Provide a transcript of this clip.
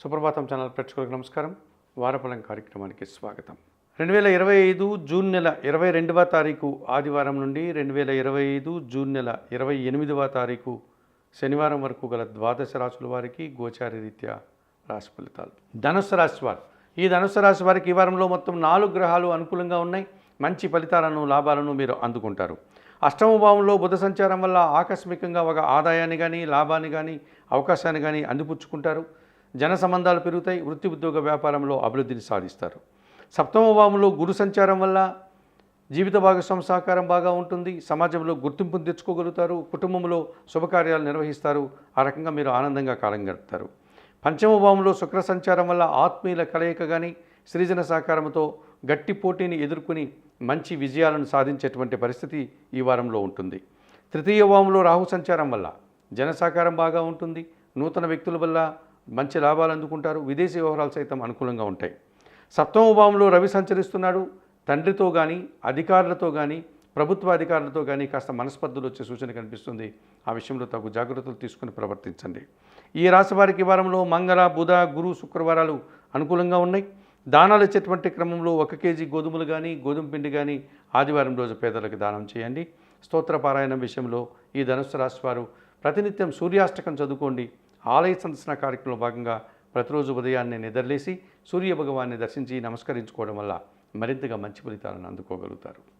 సుప్రభాతం channel ప్రేక్షకులకు నమస్కారం. వారఫలం కార్యక్రమానికి స్వాగతం. 2025 జూన్ నెల 22వ తారీఖు ఆదివారం నుండి 2025 జూన్ నెల 28వ తారీఖు శనివారం వరకు గల ద్వాదశ రాశుల వారికి గోచార రీత్యా రాశి ఫలితాలు. ధనుస్సు రాశి వారు, ఈ ధనుస్సు రాశి వారికి ఈ వారంలో మొత్తం 4 గ్రహాలు అనుకూలంగా ఉన్నాయి. మంచి ఫలితాలను, లాభాలను మీరు అందుకుంటారు. అష్టమ భావంలో బుధ సంచారం వల్ల ఆకస్మికంగా ఒక ఆదాయాన్ని కానీ, లాభాన్ని కానీ, అవకాశాన్ని కానీ అందిపుచ్చుకుంటారు. జన సంబంధాలు పెరుగుతాయి. వృత్తి, ఉద్యోగ, వ్యాపారంలో అభివృద్ధిని సాధిస్తారు. సప్తమ భావంలో గురు సంచారం వల్ల జీవిత భాగస్వామి సహకారం బాగా ఉంటుంది. సమాజంలో గుర్తింపును తెచ్చుకోగలుగుతారు. కుటుంబంలో శుభకార్యాలు నిర్వహిస్తారు. ఆ రకంగా మీరు ఆనందంగా కాలం గడుపుతారు. పంచమ భావంలో శుక్ర సంచారం వల్ల ఆత్మీయుల కలయిక కానీ, సృజన సహకారంతో గట్టి పోటీని ఎదుర్కొని మంచి విజయాలను సాధించేటువంటి పరిస్థితి ఈ వారంలో ఉంటుంది. తృతీయ భావంలో రాహు సంచారం వల్ల జన సహకారం బాగా ఉంటుంది. నూతన వ్యక్తుల వల్ల మంచి లాభాలు అందుకుంటారు. విదేశీ వ్యవహారాలు సైతం అనుకూలంగా ఉంటాయి. సప్తమ భావంలో రవి సంచరిస్తున్నాడు. తండ్రితో కానీ, అధికారులతో కానీ, ప్రభుత్వ అధికారులతో కానీ కాస్త మనస్పర్ధలు వచ్చే సూచన కనిపిస్తుంది. ఆ విషయంలో తగు జాగ్రత్తలు తీసుకుని ప్రవర్తించండి. ఈ రాశి వారికి ఈ వారంలో మంగళ, బుధ, గురు, శుక్రవారాలు అనుకూలంగా ఉన్నాయి. దానాలు ఇచ్చేటువంటి క్రమంలో 1 కేజీ గోధుమలు కానీ, గోధుమ పిండి కానీ ఆదివారం రోజు పేదలకు దానం చేయండి. స్తోత్ర పారాయణం విషయంలో ఈ ధనుస్సు రాశి వారు ప్రతినిత్యం సూర్యాష్టకం చదువుకోండి. ఆలయ సందర్శన కార్యక్రమంలో భాగంగా ప్రతిరోజు ఉదయాన్నే నిద్రలేసి సూర్య భగవాన్ని దర్శించి నమస్కరించుకోవడం వల్ల మరింతగా మంచి ఫలితాలను అందుకోగలుగుతారు.